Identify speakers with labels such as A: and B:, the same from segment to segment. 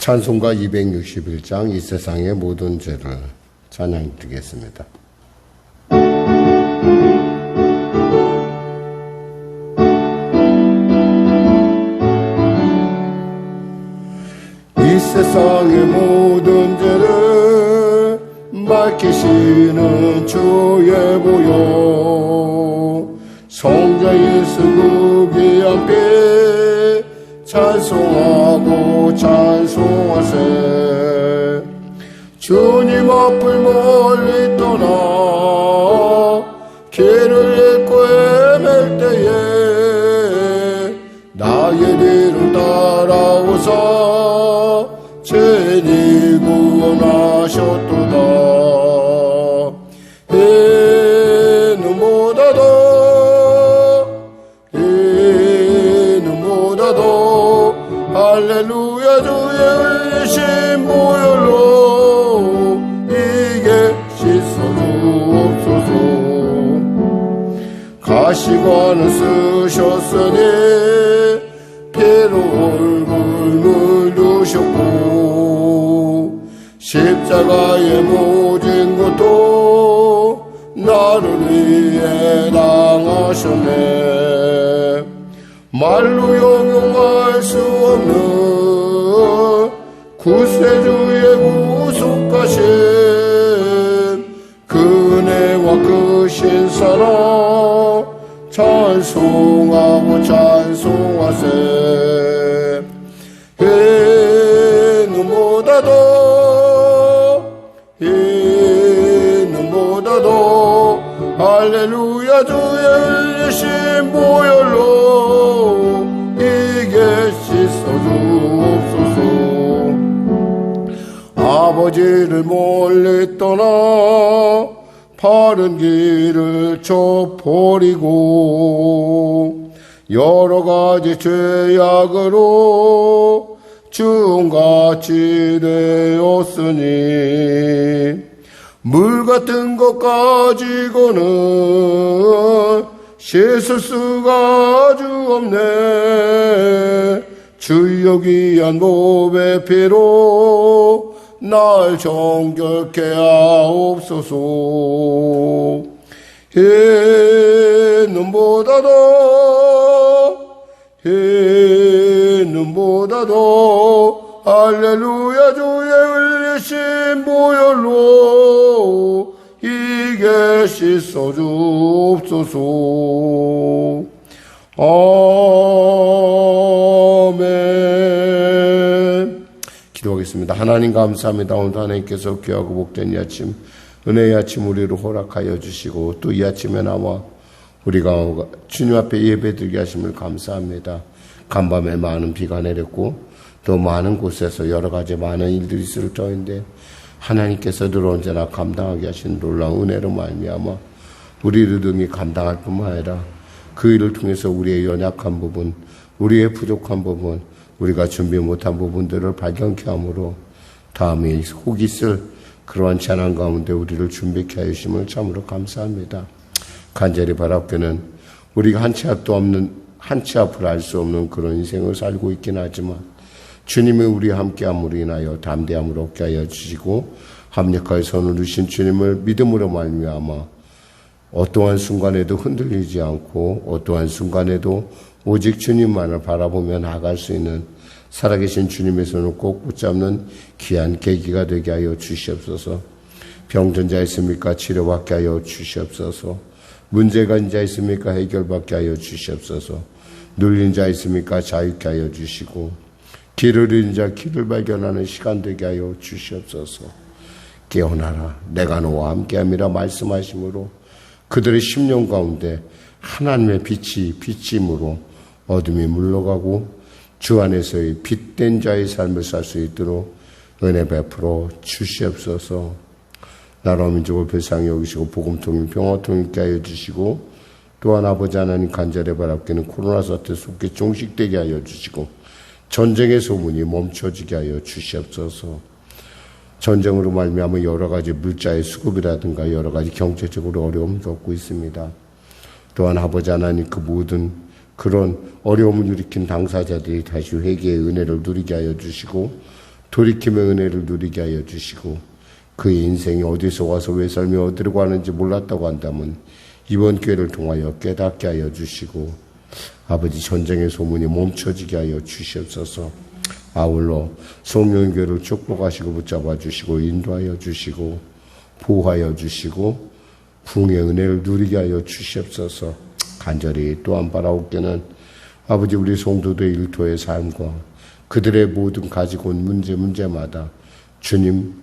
A: 찬송가 261장 이 세상의 모든 죄를 찬양 드리겠습니다. 이 세상의 모든 죄를 밝히시는 주의 보혈 성자의 수고기 앞에 찬송하고 찬송하세. 주님 앞을 멀리 떠나 길을 잃고 헤맬 때에 나의 뒤를 따라오사 죄인이 구원하셨도다. 할렐루야. 주의 흘리신 보혈로 이게 씻어주옵소서. 가시관을 쓰셨으니 피로 얼굴 물드셨고 십자가의 모진 것도 나를 위해 당하셨네. 말로 형용할 수 없는 구세주의 구속하신 그네와 그 신사랑 찬송하고 찬송하세. 눈보다 더 할렐루야. 주의 흘리신 보혈로 이게 씻어주옵소서. 아버지를 멀리 떠나 바른 길을 저버리고 여러가지 죄악으로 주같이 되었으니 물 같은 것 가지고는 씻을 수가 아주 없네. 주여 귀한 몸의 피로 날 정결케 하옵소서. 흰 눈보다 더 할렐루야. 주의 흘리신 보혈로 이게 씻어주옵소서. 아멘. 기도하겠습니다. 하나님 감사합니다. 오늘도 하나님께서 귀하고 복된 이 아침, 은혜의 아침 우리를 허락하여 주시고 또 이 아침에 나와 우리가 주님 앞에 예배드리게 하심을 감사합니다. 간밤에 많은 비가 내렸고 또 많은 곳에서 여러 가지 많은 일들이 있을 터인데 하나님께서 늘 언제나 감당하게 하신 놀라운 은혜로 말미암아 우리를 등이 감당할 뿐만 아니라 그 일을 통해서 우리의 연약한 부분, 우리의 부족한 부분, 우리가 준비 못한 부분들을 발견케 함으로 다음에 혹 있을 그러한 재난 가운데 우리를 준비케 하여 주심을 참으로 감사합니다. 간절히 바랍게는 우리가 한 치 앞을 알 수 없는 그런 인생을 살고 있긴 하지만 주님이 우리와 함께함으로 인하여 담대함을 얻게 하여 주시고 합력하여 손을 주신 주님을 믿음으로 말미암아 어떠한 순간에도 흔들리지 않고 어떠한 순간에도 오직 주님만을 바라보며 나아갈 수 있는 살아계신 주님의 손을 꼭 붙잡는 귀한 계기가 되게 하여 주시옵소서. 병든 자 있습니까? 치료받게 하여 주시옵소서. 문제가 있는 자 있습니까? 해결받게 하여 주시옵소서. 눌린 자 있습니까? 자유케 하여 주시고 길을 잃은 자 길을 발견하는 시간 되게 하여 주시옵소서. 깨어나라 내가 너와 함께함이라 말씀하심으로 그들의 심령 가운데 하나님의 빛이 비침으로 어둠이 물러가고 주 안에서의 빛된 자의 삶을 살 수 있도록 은혜 베풀어 주시옵소서. 나라 민족을 불쌍히 여기시고 복음통일 평화통일 있게 하여 주시고 또한 아버지 하나님 간절히 바랍게는 코로나 사태 속에 종식되게 하여 주시고 전쟁의 소문이 멈춰지게 하여 주시옵소서. 전쟁으로 말미암아 여러 가지 물자의 수급이라든가 여러 가지 경제적으로 어려움을 겪고 있습니다. 또한 아버지 하나님 그 모든 그런 어려움을 일으킨 당사자들이 다시 회개의 은혜를 누리게 하여 주시고 돌이킴의 은혜를 누리게 하여 주시고 그의 인생이 어디서 와서 왜 살며 어디로 가는지 몰랐다고 한다면 이번 기회를 통하여 깨닫게 하여 주시고 아버지 전쟁의 소문이 멈춰지게 하여 주시옵소서. 아울러 성령교회를 축복하시고 붙잡아 주시고 인도하여 주시고 보호하여 주시고 부흥의 은혜를 누리게 하여 주시옵소서. 간절히 또한 바라옵기는 아버지 우리 성도들의 일터의 삶과 그들의 모든 가지고 온 문제마다 주님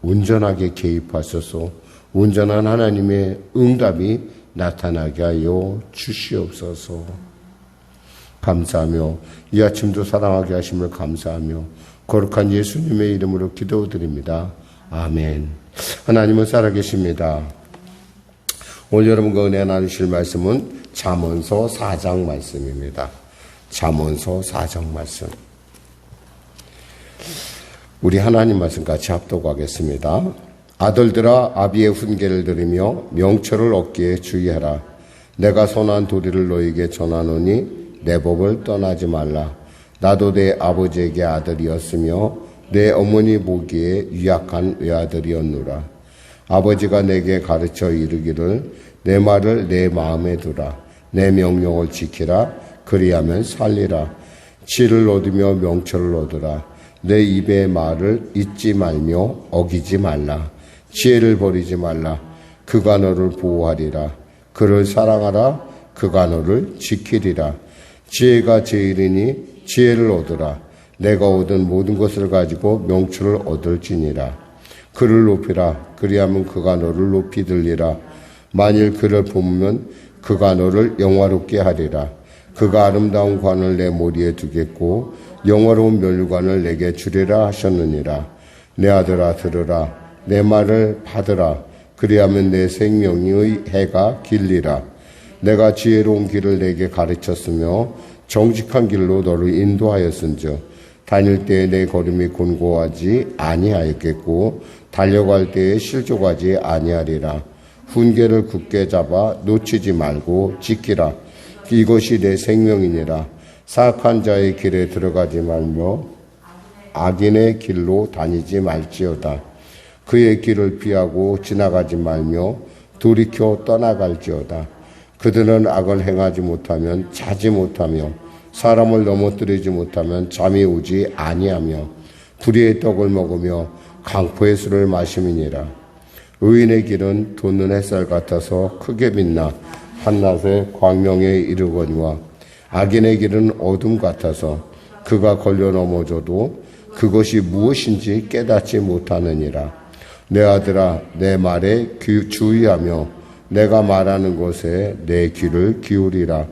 A: 온전하게 개입하셔서 온전한 하나님의 응답이 나타나게 하여 주시옵소서. 감사하며 이 아침도 사랑하게 하심을 감사하며 거룩한 예수님의 이름으로 기도드립니다. 아멘. 하나님은 살아계십니다. 오늘 여러분과 은혜 나누실 말씀은 잠언서 4장 말씀입니다. 잠언서 4장 말씀. 우리 하나님 말씀 같이 합독하겠습니다. 아들들아 아비의 훈계를 들으며 명철을 얻기에 주의하라. 내가 선한 도리를 너에게 전하노니 내 법을 떠나지 말라. 나도 내 아버지에게 아들이었으며 내 어머니 보기에 유약한 외아들이었노라. 아버지가 내게 가르쳐 이르기를 내 말을 내 마음에 두라. 내 명령을 지키라. 그리하면 살리라. 지혜를 얻으며 명철을 얻으라. 내 입의 말을 잊지 말며 어기지 말라. 지혜를 버리지 말라. 그가 너를 보호하리라. 그를 사랑하라. 그가 너를 지키리라. 지혜가 제일이니 지혜를 얻으라. 내가 얻은 모든 것을 가지고 명철을 얻을지니라. 그를 높이라. 그리하면 그가 너를 높이 들리라. 만일 그를 보면 그가 너를 영화롭게 하리라. 그가 아름다운 관을 내 머리에 두겠고 영화로운 면류관을 내게 주리라 하셨느니라. 내 아들아 들으라. 내 말을 받으라. 그리하면 내 생명의 해가 길리라. 내가 지혜로운 길을 내게 가르쳤으며 정직한 길로 너를 인도하였은즉 다닐 때에 내 걸음이 곤고하지 아니하였겠고 달려갈 때에 실족하지 아니하리라. 훈계를 굳게 잡아 놓치지 말고 지키라. 이것이 내 생명이니라. 사악한 자의 길에 들어가지 말며 악인의 길로 다니지 말지어다. 그의 길을 피하고 지나가지 말며 돌이켜 떠나갈지어다. 그들은 악을 행하지 못하면 자지 못하며 사람을 넘어뜨리지 못하면 잠이 오지 아니하며 불의의 떡을 먹으며 강포의 술을 마심이니라. 의인의 길은 돋는 햇살 같아서 크게 빛나 한낮에 광명에 이르거니와 악인의 길은 어둠 같아서 그가 걸려 넘어져도 그것이 무엇인지 깨닫지 못하느니라. 내 아들아 내 말에 주의하며 내가 말하는 것에 내 귀를 기울이라.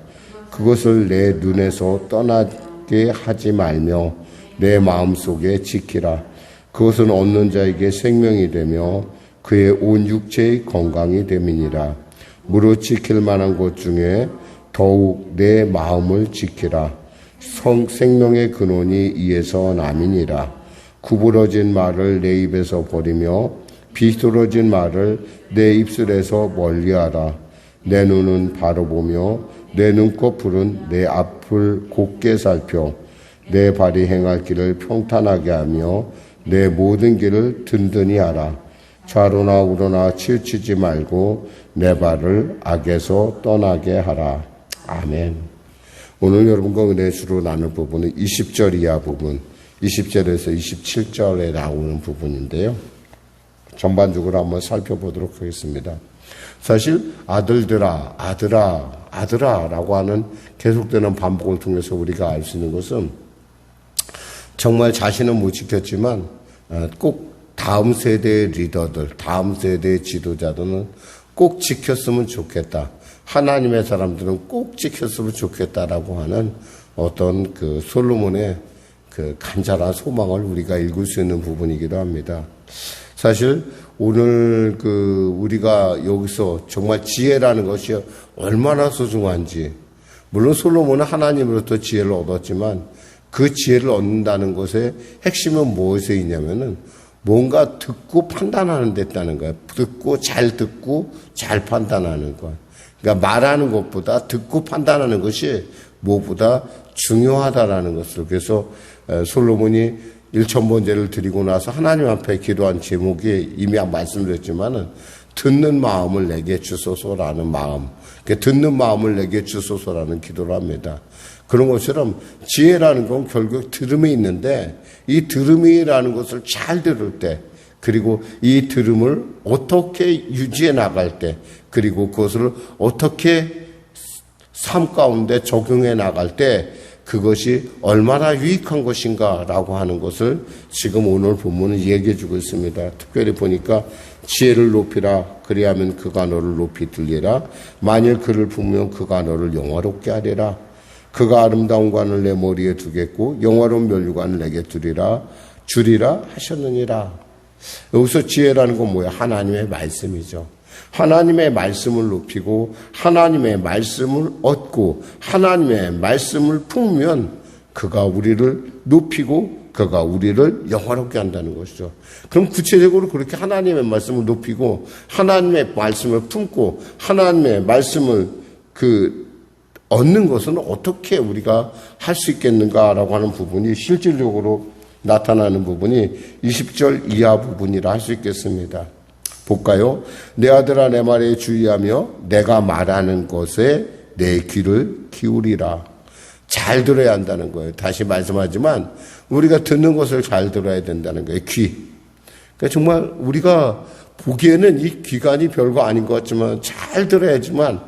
A: 그것을 내 눈에서 떠나게 하지 말며 내 마음속에 지키라. 그것은 얻는 자에게 생명이 되며 그의 온 육체의 건강이 됨이니라. 무릇 지킬 만한 것 중에 더욱 내 마음을 지키라. 생명의 근원이 이에서 남이니라. 구부러진 말을 내 입에서 버리며 비뚤어진 말을 내 입술에서 멀리하라. 내 눈은 바로 보며 내 눈꺼풀은 내 앞을 곱게 살펴 내 발이 행할 길을 평탄하게 하며 내 모든 길을 든든히 하라. 좌로나 우로나 치우치지 말고 내 발을 악에서 떠나게 하라. 아멘. 오늘 여러분과 은혜주로 나눌 부분은 20절 이하 부분, 20절에서 27절에 나오는 부분인데요. 전반적으로 한번 살펴보도록 하겠습니다. 사실 아들들아, 아들아, 아들아라고 하는 계속되는 반복을 통해서 우리가 알 수 있는 것은 정말 자신은 못 지켰지만 꼭 다음 세대의 리더들, 다음 세대의 지도자들은 꼭 지켰으면 좋겠다. 하나님의 사람들은 꼭 지켰으면 좋겠다라고 하는 어떤 그 솔로몬의 그 간절한 소망을 우리가 읽을 수 있는 부분이기도 합니다. 사실 오늘 우리가 여기서 정말 지혜라는 것이 얼마나 소중한지, 물론 솔로몬은 하나님으로부터 지혜를 얻었지만 그 지혜를 얻는다는 것의 핵심은 무엇에 있냐면은 뭔가 듣고 판단하는 데 있다는 거예요. 듣고 잘 판단하는 것. 그러니까 말하는 것보다 듣고 판단하는 것이 무엇보다 중요하다라는 것을. 그래서 솔로몬이 일천번제를 드리고 나서 하나님 앞에 기도한 제목이 이미 말씀드렸지만은 듣는 마음을 내게 주소서라는 마음, 듣는 마음을 내게 주소서라는 기도를 합니다. 그런 것처럼 지혜라는 건 결국 들음이 있는데 이 들음이라는 것을 잘 들을 때, 그리고 이 들음을 어떻게 유지해 나갈 때, 그리고 그것을 어떻게 삶 가운데 적용해 나갈 때 그것이 얼마나 유익한 것인가라고 하는 것을 지금 오늘 본문은 얘기해 주고 있습니다. 특별히 보니까 지혜를 높이라, 그리하면 그가 너를 높이 들리라. 만일 그를 품으면 그가 너를 영화롭게 하리라. 그가 아름다운 관을 내 머리에 두겠고 영화로운 면류관을 내게 주리라 하셨느니라. 여기서 지혜라는 건 뭐야? 하나님의 말씀이죠. 하나님의 말씀을 높이고 하나님의 말씀을 얻고 하나님의 말씀을 품으면 그가 우리를 높이고 그가 우리를 영화롭게 한다는 것이죠. 그럼 구체적으로 그렇게 하나님의 말씀을 높이고 하나님의 말씀을 품고 하나님의 말씀을 얻는 것은 어떻게 우리가 할 수 있겠는가라고 하는 부분이 실질적으로 나타나는 부분이 20절 이하 부분이라 할 수 있겠습니다. 볼까요? 내 아들아 내 말에 주의하며 내가 말하는 것에 내 귀를 기울이라. 잘 들어야 한다는 거예요. 다시 말씀하지만 우리가 듣는 것을 잘 들어야 된다는 거예요. 귀. 그러니까 정말 우리가 보기에는 이 귀간이 별거 아닌 것 같지만 잘 들어야지만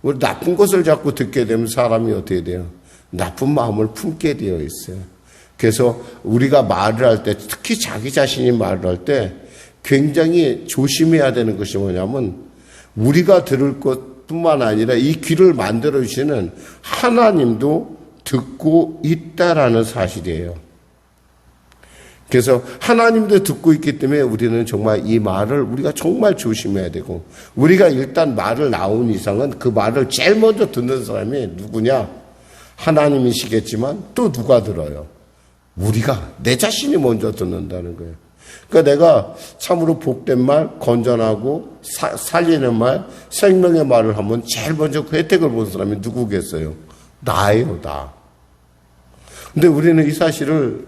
A: 우리 나쁜 것을 자꾸 듣게 되면 사람이 어떻게 돼요? 나쁜 마음을 품게 되어 있어요. 그래서 우리가 말을 할 때, 특히 자기 자신이 말을 할 때 굉장히 조심해야 되는 것이 뭐냐면 우리가 들을 것뿐만 아니라 이 귀를 만들어주시는 하나님도 듣고 있다라는 사실이에요. 그래서 하나님도 듣고 있기 때문에 우리는 정말 이 말을 우리가 정말 조심해야 되고, 우리가 일단 말을 나온 이상은 그 말을 제일 먼저 듣는 사람이 누구냐? 하나님이시겠지만 또 누가 들어요? 우리가, 내 자신이 먼저 듣는다는 거예요. 그러니까 내가 참으로 복된 말, 건전하고 살리는 말, 생명의 말을 하면 제일 먼저 그 혜택을 본 사람이 누구겠어요? 나예요, 나. 근데 우리는 이 사실을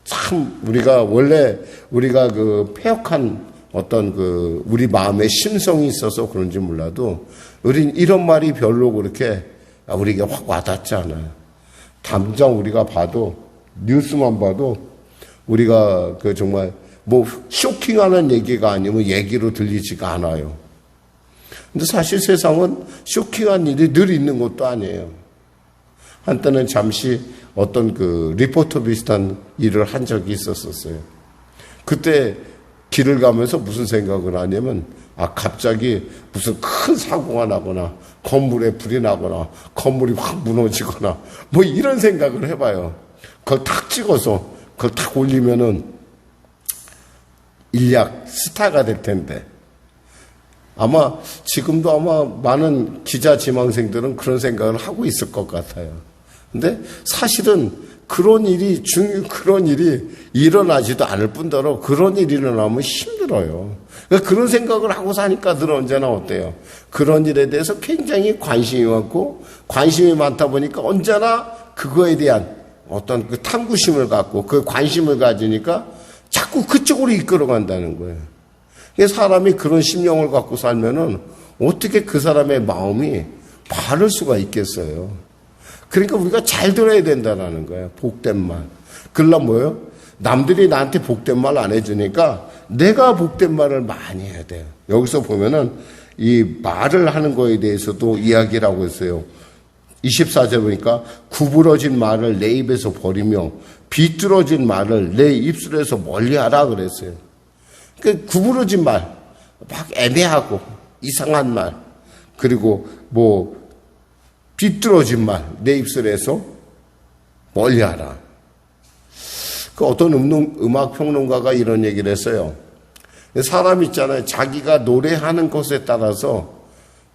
A: 참 우리가 패역한 어떤 우리 마음의 심성이 있어서 그런지 몰라도 우린 이런 말이 별로 그렇게 우리에게 확 와닿지 않아요. 당장 우리가 봐도, 뉴스만 봐도 우리가 정말 쇼킹하는 얘기가 아니면 얘기로 들리지가 않아요. 근데 사실 세상은 쇼킹한 일이 늘 있는 것도 아니에요. 한때는 잠시 어떤 리포터 비슷한 일을 한 적이 있었어요. 그때 길을 가면서 무슨 생각을 하냐면, 갑자기 무슨 큰 사고가 나거나, 건물에 불이 나거나, 건물이 확 무너지거나, 이런 생각을 해봐요. 그걸 탁 찍어서, 그걸 탁 올리면은, 일약 스타가 될 텐데. 지금도 많은 기자 지망생들은 그런 생각을 하고 있을 것 같아요. 근데 사실은 그런 일이 일어나지도 않을 뿐더러 그런 일이 일어나면 힘들어요. 그러니까 그런 생각을 하고 사니까 늘 언제나 어때요? 그런 일에 대해서 굉장히 관심이 많고, 관심이 많다 보니까 언제나 그거에 대한 어떤 탐구심을 갖고 그 관심을 가지니까 자꾸 그쪽으로 이끌어 간다는 거예요. 사람이 그런 심령을 갖고 살면은 어떻게 그 사람의 마음이 바를 수가 있겠어요? 그러니까 우리가 잘 들어야 된다는 거예요. 복된 말. 그러려면 뭐예요? 남들이 나한테 복된 말 안 해주니까 내가 복된 말을 많이 해야 돼요. 여기서 보면은 이 말을 하는 거에 대해서도 이야기를 하고 있어요. 24절 보니까 구부러진 말을 내 입에서 버리며 비뚤어진 말을 내 입술에서 멀리하라 그랬어요. 그 구부러진 말, 막 애매하고 이상한 말, 그리고 비뚤어진 말 내 입술에서 멀리하라. 어떤 음악 평론가가 이런 얘기를 했어요. 사람 있잖아요. 자기가 노래하는 것에 따라서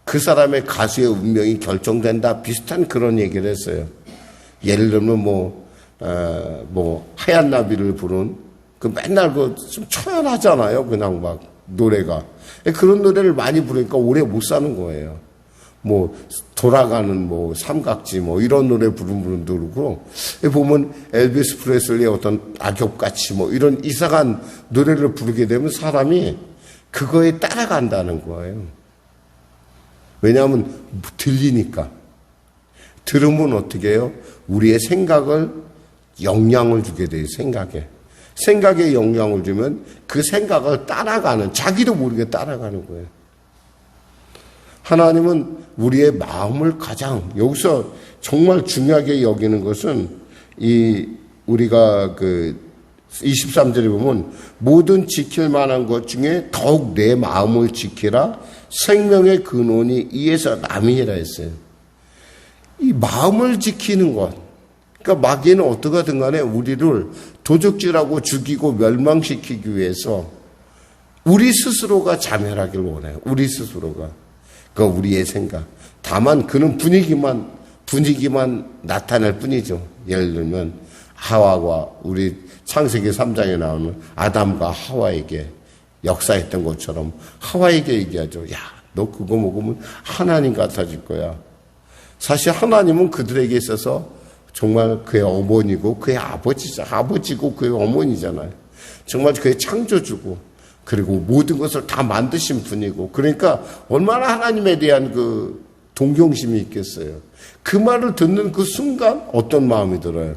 A: 그 사람의 가수의 운명이 결정된다. 비슷한 그런 얘기를 했어요. 예를 들면 하얀 나비를 부른 맨날 좀 처연하잖아요. 그냥 막 노래가. 그런 노래를 많이 부르니까 오래 못 사는 거예요. 뭐 돌아가는 뭐 삼각지 뭐 이런 노래 부르는 분도 그렇고, 보면 엘비스 프레슬리의 어떤 악역같이 뭐 이런 이상한 노래를 부르게 되면 사람이 그거에 따라간다는 거예요. 왜냐하면 들리니까. 들으면 어떻게 해요? 우리의 생각을 영향을 주게 돼요. 생각에 영향을 주면 그 생각을 따라가는, 자기도 모르게 따라가는 거예요. 하나님은 우리의 마음을 가장, 여기서 정말 중요하게 여기는 것은 우리가 23절에 보면 모든 지킬 만한 것 중에 더욱 내 마음을 지키라, 생명의 근원이 이에서 남이라 했어요. 이 마음을 지키는 것, 그러니까 마귀는 어떻게든 간에 우리를 도적질하고 죽이고 멸망시키기 위해서 우리 스스로가 자멸하길 원해요. 우리 스스로가. 그러니까 우리의 생각. 다만 그는 분위기만 나타낼 뿐이죠. 예를 들면 하와가 우리 창세기 3장에 나오는 아담과 하와에게 역사했던 것처럼 하와에게 얘기하죠. 야, 너 그거 먹으면 하나님 같아질 거야. 사실 하나님은 그들에게 있어서 정말 그의 어머니고 그의 아버지고 그의 어머니잖아요. 정말 그의 창조주고 그리고 모든 것을 다 만드신 분이고, 그러니까 얼마나 하나님에 대한 그 동경심이 있겠어요. 그 말을 듣는 그 순간 어떤 마음이 들어요?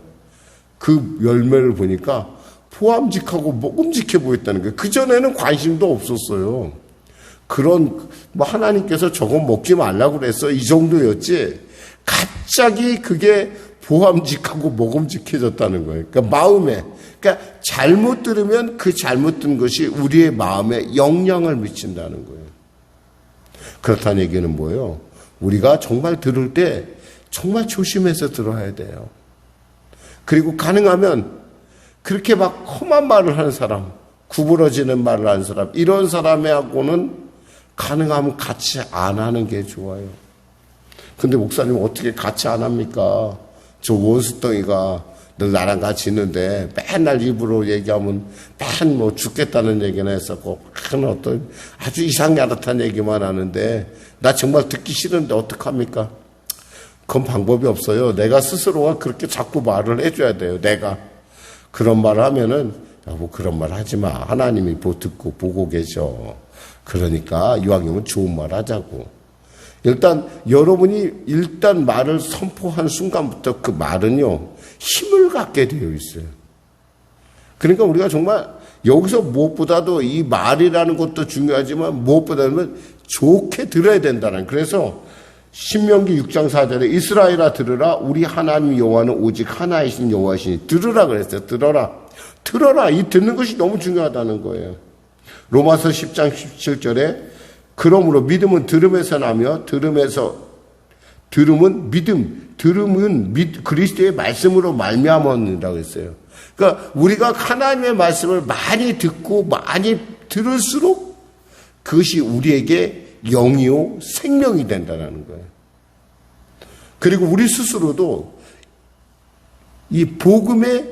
A: 그 열매를 보니까 보암직하고 먹음직해 보였다는 거예요. 그전에는 관심도 없었어요. 그런 하나님께서 저거 먹지 말라고 그랬어, 이 정도였지 갑자기 그게 보암직하고 먹음직해졌다는 거예요. 그러니까 마음에, 그러니까 잘못 들으면 그 잘못 든 것이 우리의 마음에 영향을 미친다는 거예요. 그렇다는 얘기는 뭐예요? 우리가 정말 들을 때 정말 조심해서 들어야 돼요. 그리고 가능하면 그렇게 막 험한 말을 하는 사람, 구부러지는 말을 하는 사람, 이런 사람하고는 가능하면 같이 안 하는 게 좋아요. 근데 목사님 어떻게 같이 안 합니까? 저 원수덩이가 늘 나랑 같이 있는데 맨날 입으로 얘기하면 맨 뭐 죽겠다는 얘기나 했었고 어떤 아주 이상야릇한 얘기만 하는데 나 정말 듣기 싫은데 어떡합니까? 그건 방법이 없어요. 내가 스스로가 그렇게 자꾸 말을 해줘야 돼요. 내가 그런 말을 하면은 뭐 그런 말 하지 마. 하나님이 듣고 보고 계셔. 그러니까 이왕이면 좋은 말 하자고. 일단 여러분이 말을 선포한 순간부터 그 말은요 힘을 갖게 되어 있어요. 그러니까 우리가 정말 여기서 무엇보다도 이 말이라는 것도 중요하지만 무엇보다는 좋게 들어야 된다는. 그래서 신명기 6장 4절에 이스라엘아 들으라, 우리 하나님 여호와는 오직 하나이신 여호와시니 들으라 그랬어요. 들어라. 이 듣는 것이 너무 중요하다는 거예요. 로마서 10장 17절에 그러므로 믿음은 들음에서 나며 들음은 믿음, 들음은 그리스도의 말씀으로 말미암았느라고 했어요. 그러니까 우리가 하나님의 말씀을 많이 듣고 많이 들을수록 그것이 우리에게 영이요 생명이 된다는 거예요. 그리고 우리 스스로도 이 복음의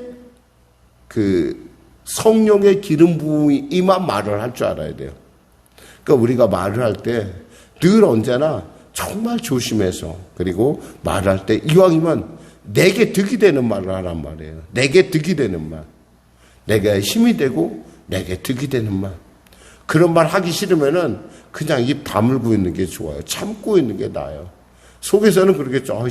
A: 그 성령의 기름 부음이 임한 말을 할 줄 알아야 돼요. 그러니까 우리가 말을 할 때 늘 언제나 정말 조심해서, 그리고 말할 때 이왕이면 내게 득이 되는 말을 하란 말이에요. 내게 득이 되는 말. 내게 힘이 되고 내게 득이 되는 말. 그런 말 하기 싫으면은 그냥 입 다물고 있는 게 좋아요. 참고 있는 게 나아요. 속에서는 그러겠죠.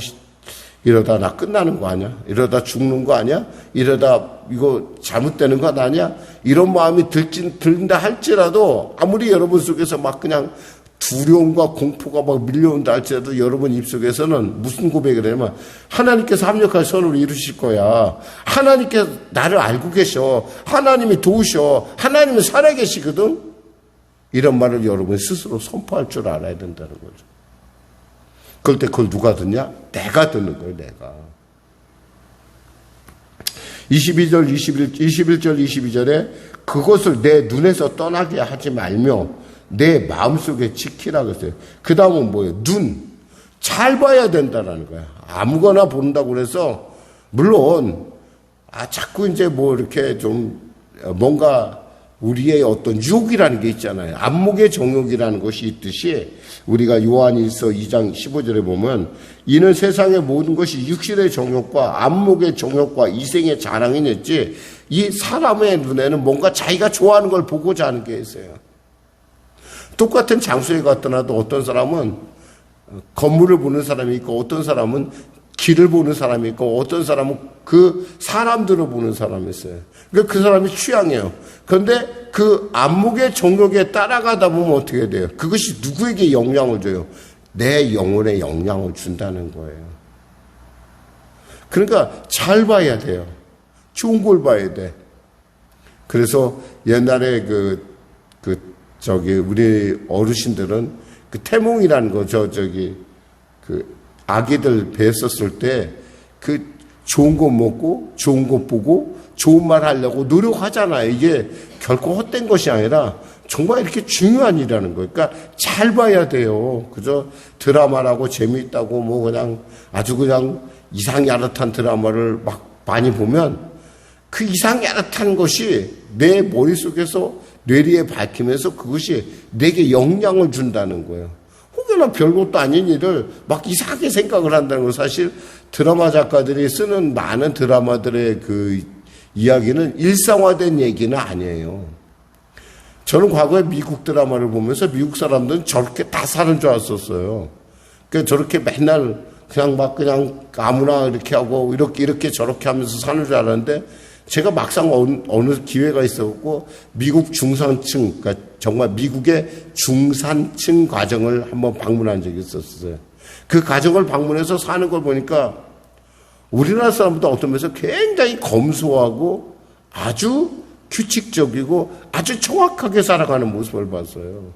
A: 이러다 나 끝나는 거 아니야? 이러다 죽는 거 아니야? 이러다 이거 잘못되는 거 아니야? 이런 마음이 든다 할지라도, 아무리 여러분 속에서 막 그냥 두려움과 공포가 막 밀려온다 할지라도 여러분 입속에서는 무슨 고백을 하냐면 하나님께서 합력할 선을 이루실 거야. 하나님께서 나를 알고 계셔. 하나님이 도우셔. 하나님은 살아계시거든. 이런 말을 여러분 스스로 선포할 줄 알아야 된다는 거죠. 그럴 때 그걸 누가 듣냐? 내가 듣는 거예요, 내가. 21절, 22절에 그것을 내 눈에서 떠나게 하지 말며 내 마음속에 지키라 그랬어요. 그 다음은 뭐예요? 눈. 잘 봐야 된다는 거야. 아무거나 본다고 그래서, 물론, 자꾸 이제 뭐 이렇게 좀 뭔가 우리의 어떤 유혹이라는 게 있잖아요. 안목의 정욕이라는 것이 있듯이 우리가 요한일서 2장 15절에 보면 이는 세상의 모든 것이 육신의 정욕과 안목의 정욕과 이생의 자랑이 냈지 이 사람의 눈에는 뭔가 자기가 좋아하는 걸 보고자 하는 게 있어요. 똑같은 장소에 갔더라도 어떤 사람은 건물을 보는 사람이 있고 어떤 사람은 길을 보는 사람이 있고 어떤 사람은 그 사람들을 보는 사람이 있어요. 그러니까 그 사람이 취향이에요. 그런데 그 안목의 정욕에 따라가다 보면 어떻게 돼요? 그것이 누구에게 영향을 줘요? 내 영혼에 영향을 준다는 거예요. 그러니까 잘 봐야 돼요. 좋은 걸 봐야 돼. 그래서 옛날에 우리 어르신들은 그 태몽이라는 거, 아기들 뵀었을 때 그 좋은 거 먹고 좋은 거 보고 좋은 말 하려고 노력하잖아요. 이게 결코 헛된 것이 아니라 정말 이렇게 중요한 일이라는 거예요. 그러니까 잘 봐야 돼요. 그저 드라마라고 재미있다고 뭐 그냥 아주 그냥 이상야릇한 드라마를 막 많이 보면 그 이상야릇한 것이 내 머릿속에서 뇌리에 밝히면서 그것이 내게 영향을 준다는 거예요. 혹여나 별것도 아닌 일을 막 이상하게 생각을 한다는 건 사실 드라마 작가들이 쓰는 많은 드라마들의 그 이야기는 일상화된 얘기는 아니에요. 저는 과거에 미국 드라마를 보면서 미국 사람들은 저렇게 다 사는 줄 알았었어요. 그러니까 저렇게 맨날 그냥 아무나 이렇게 하고 이렇게 저렇게 하면서 사는 줄 알았는데 제가 막상 어느 기회가 있었고 미국 중산층, 그러니까 정말 미국의 중산층 가정을 한번 방문한 적이 있었어요. 그 가정을 방문해서 사는 걸 보니까 우리나라 사람보다 어떤 면에서 굉장히 검소하고 아주 규칙적이고 아주 정확하게 살아가는 모습을 봤어요.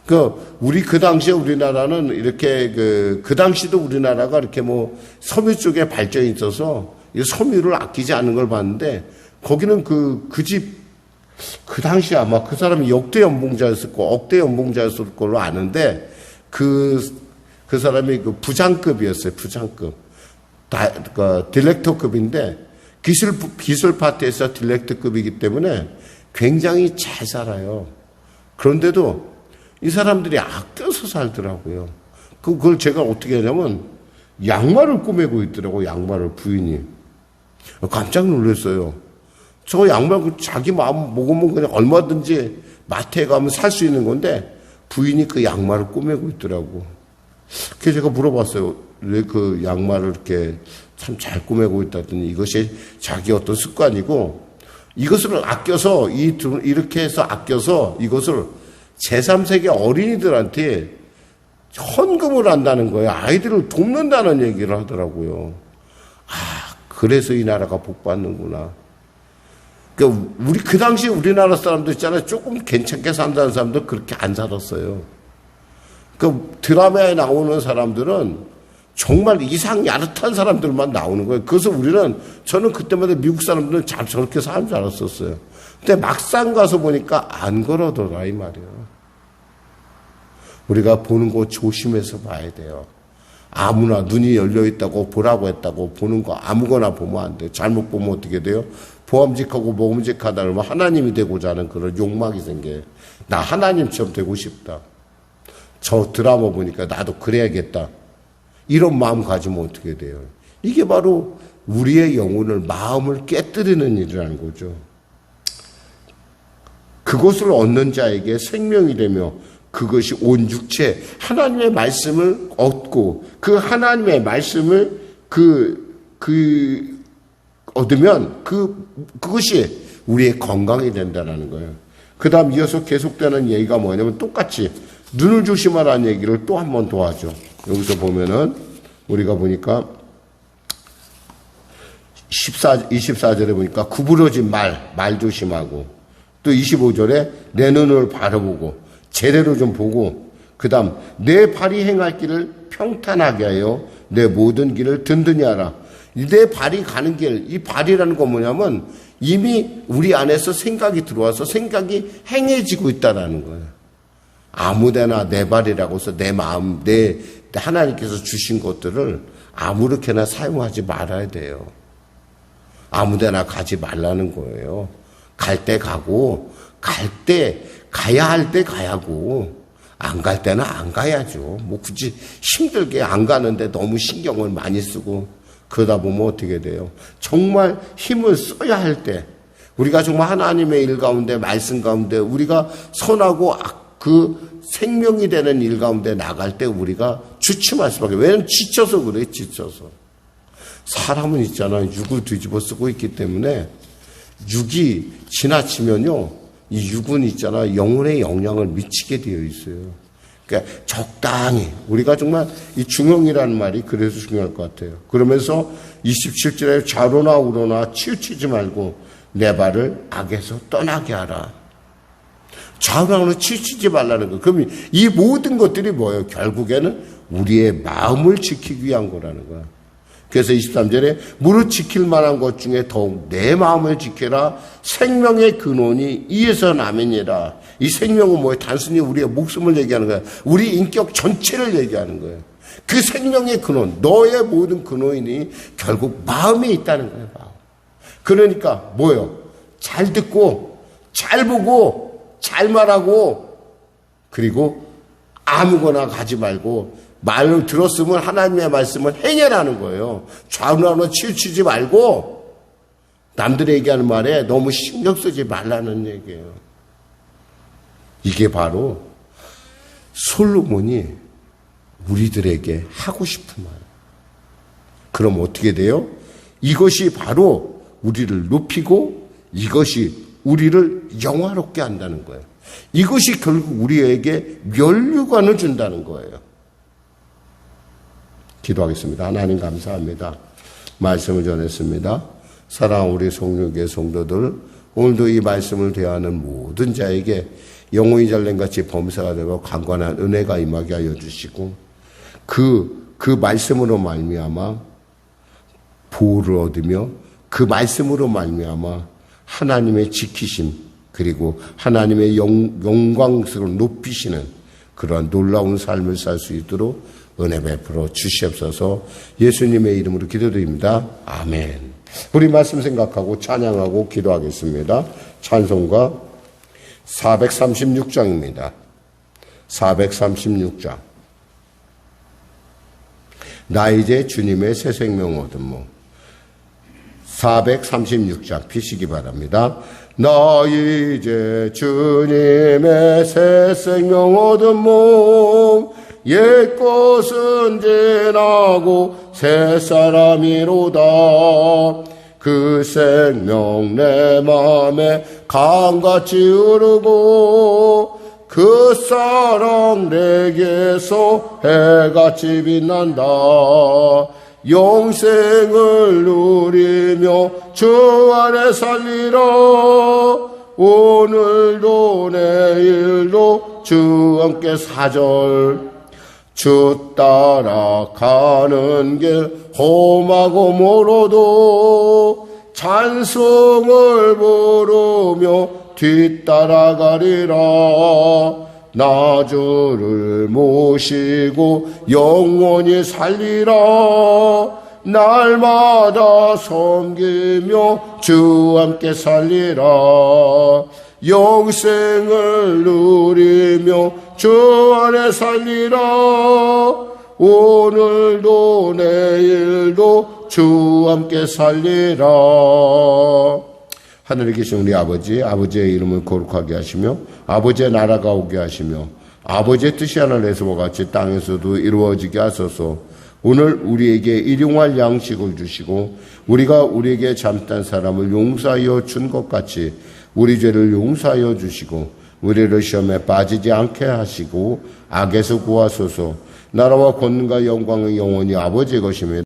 A: 그 당시에 우리나라는 이렇게 그 당시도 우리나라가 이렇게 뭐 섬유 쪽에 발전이 있어서 섬유를 아끼지 않는 걸 봤는데 거기는 그 당시에 아마 그 사람이 역대 연봉자였을 거, 억대 연봉자였을 걸로 아는데 그 사람이 그 부장급이었어요. 부장급. 디렉터급인데 기술 파트에서 디렉터급이기 때문에 굉장히 잘 살아요. 그런데도 이 사람들이 아껴서 살더라고요. 그걸 제가 어떻게 하냐면 양말을 꼬매고 있더라고요. 양말을 부인이. 깜짝 놀랐어요. 저 양말 자기 마음 먹으면 그냥 얼마든지 마트에 가면 살 수 있는 건데 부인이 그 양말을 꼬매고 있더라고. 그래서 제가 물어봤어요. 왜 그 양말을 이렇게 참 잘 꼬매고 있다더니 이것이 자기 어떤 습관이고 이것을 아껴서 이렇게 해서 아껴서 이것을 제3세계 어린이들한테 헌금을 한다는 거예요. 아이들을 돕는다는 얘기를 하더라고요. 그래서 이 나라가 복받는구나. 그러니까 그 당시에 우리나라 사람들 있잖아요. 조금 괜찮게 산다는 사람들 그렇게 안 살았어요. 그 드라마에 나오는 사람들은 정말 이상 야릇한 사람들만 나오는 거예요. 그래서 저는 그때마다 미국 사람들은 잘 저렇게 사는 줄 알았었어요. 근데 막상 가서 보니까 안 그러더라, 이 말이에요. 우리가 보는 거 조심해서 봐야 돼요. 아무나 눈이 열려있다고 보라고 했다고 보는 거 아무거나 보면 안 돼요. 잘못 보면 어떻게 돼요? 보암직하고 먹음직하다 그러면 하나님이 되고자 하는 그런 욕망이 생겨요. 나 하나님처럼 되고 싶다. 저 드라마 보니까 나도 그래야겠다. 이런 마음 가지면 어떻게 돼요? 이게 바로 우리의 영혼을, 마음을 깨뜨리는 일이라는 거죠. 그것을 얻는 자에게 생명이 되며 그것이 온 육체, 하나님의 말씀을 얻고 그 하나님의 말씀을 얻으면 그것이 우리의 건강이 된다는 거예요. 그 다음 이어서 계속되는 얘기가 뭐냐면 똑같이 눈을 조심하라는 얘기를 또 한 번 더 하죠. 여기서 보면은 우리가 보니까 24절에 보니까 구부러진 말 조심하고 또 25절에 내 눈을 바라보고 제대로 좀 보고 그 다음 내 발이 행할 길을 평탄하게 하여 내 모든 길을 든든히 하라. 내 발이 가는 길, 이 발이라는 건 뭐냐면 이미 우리 안에서 생각이 들어와서 생각이 행해지고 있다는 거예요. 아무데나 내 발이라고 해서 내 마음, 내 하나님께서 주신 것들을 아무렇게나 사용하지 말아야 돼요. 아무데나 가지 말라는 거예요. 갈 때 가고, 가야 할 때 가야고, 안 갈 때는 안 가야죠. 뭐 굳이 힘들게 안 가는데 너무 신경을 많이 쓰고, 그러다 보면 어떻게 돼요? 정말 힘을 써야 할 때, 우리가 정말 하나님의 일 가운데, 말씀 가운데, 우리가 선하고 그 생명이 되는 일 가운데 나갈 때 우리가 주춤할 수밖에. 왜냐면 지쳐서 그래, 지쳐서. 사람은 있잖아요. 육을 뒤집어 쓰고 있기 때문에 육이 지나치면요, 이 육은 있잖아, 영혼에 영향을 미치게 되어 있어요. 그러니까 적당히, 우리가 정말 이 중용이라는 말이 그래서 중요할 것 같아요. 그러면서 27절에 좌로나 우로나 치우치지 말고 내 발을 악에서 떠나게 하라. 좌로나 우로나 치우치지 말라는 거. 그럼 이 모든 것들이 뭐예요? 결국에는 우리의 마음을 지키기 위한 거라는 거야. 그래서 23절에 무릇 지킬 만한 것 중에 더욱 내 마음을 지켜라. 생명의 근원이 이에서 남이니라. 이 생명은 뭐예요? 단순히 우리의 목숨을 얘기하는 거야. 우리 인격 전체를 얘기하는 거예요. 그 생명의 근원, 너의 모든 근원이 결국 마음에 있다는 거예요. 마음. 그러니까 뭐예요? 잘 듣고, 잘 보고, 잘 말하고, 그리고 아무거나 가지 말고, 말을 들었으면 하나님의 말씀을 행해라는 거예요. 좌우로 치우치지 말고 남들이 얘기하는 말에 너무 신경 쓰지 말라는 얘기예요. 이게 바로 솔로몬이 우리들에게 하고 싶은 말. 그럼 어떻게 돼요? 이것이 바로 우리를 높이고 이것이 우리를 영화롭게 한다는 거예요. 이것이 결국 우리에게 면류관을 준다는 거예요. 기도하겠습니다. 하나님 감사합니다. 말씀을 전했습니다. 사랑하는 우리 송육의 성도들, 오늘도 이 말씀을 대하는 모든 자에게 영혼이 잘된같이 범사가 되고 강건한 은혜가 임하게 하여 주시고 그 말씀으로 말미암아 보호를 얻으며 그 말씀으로 말미암아 하나님의 지키심 그리고 하나님의 영광스러운 높이시는 그러한 놀라운 삶을 살 수 있도록 은혜 베풀어 주시옵소서. 예수님의 이름으로 기도드립니다. 아멘. 우리 말씀 생각하고 찬양하고 기도하겠습니다. 찬송가 436장입니다. 436장. 나 이제 주님의 새 생명 얻음무. 436장 피시기 바랍니다. 나 이제 주님의 새 생명 얻음무. 옛것은 지나고 새 사람이로다. 그 생명 내 맘에 강같이 흐르고 그 사랑 내게서 해같이 빛난다. 영생을 누리며 주 안에 살리라. 오늘도 내일도 주 함께 사절. 주 따라가는 길 험하고 멀어도 찬송을 부르며 뒤따라가리라. 나 주를 모시고 영원히 살리라. 날마다 섬기며 주 함께 살리라. 영생을 누리며 주 안에 살리라. 오늘도 내일도 주 함께 살리라. 하늘에 계신 우리 아버지의 이름을 거룩하게 하시며 아버지의 나라가 오게 하시며 아버지의 뜻이 하늘에서와 같이 땅에서도 이루어지게 하소서. 오늘 우리에게 일용할 양식을 주시고 우리가 우리에게 잘못한 사람을 용서하여 준 것 같이 우리 죄를 용서하여 주시고 우리를 시험에 빠지지 않게 하시고 악에서 구하소서. 나라와 권능과 영광은 영원히 아버지의 것입니다.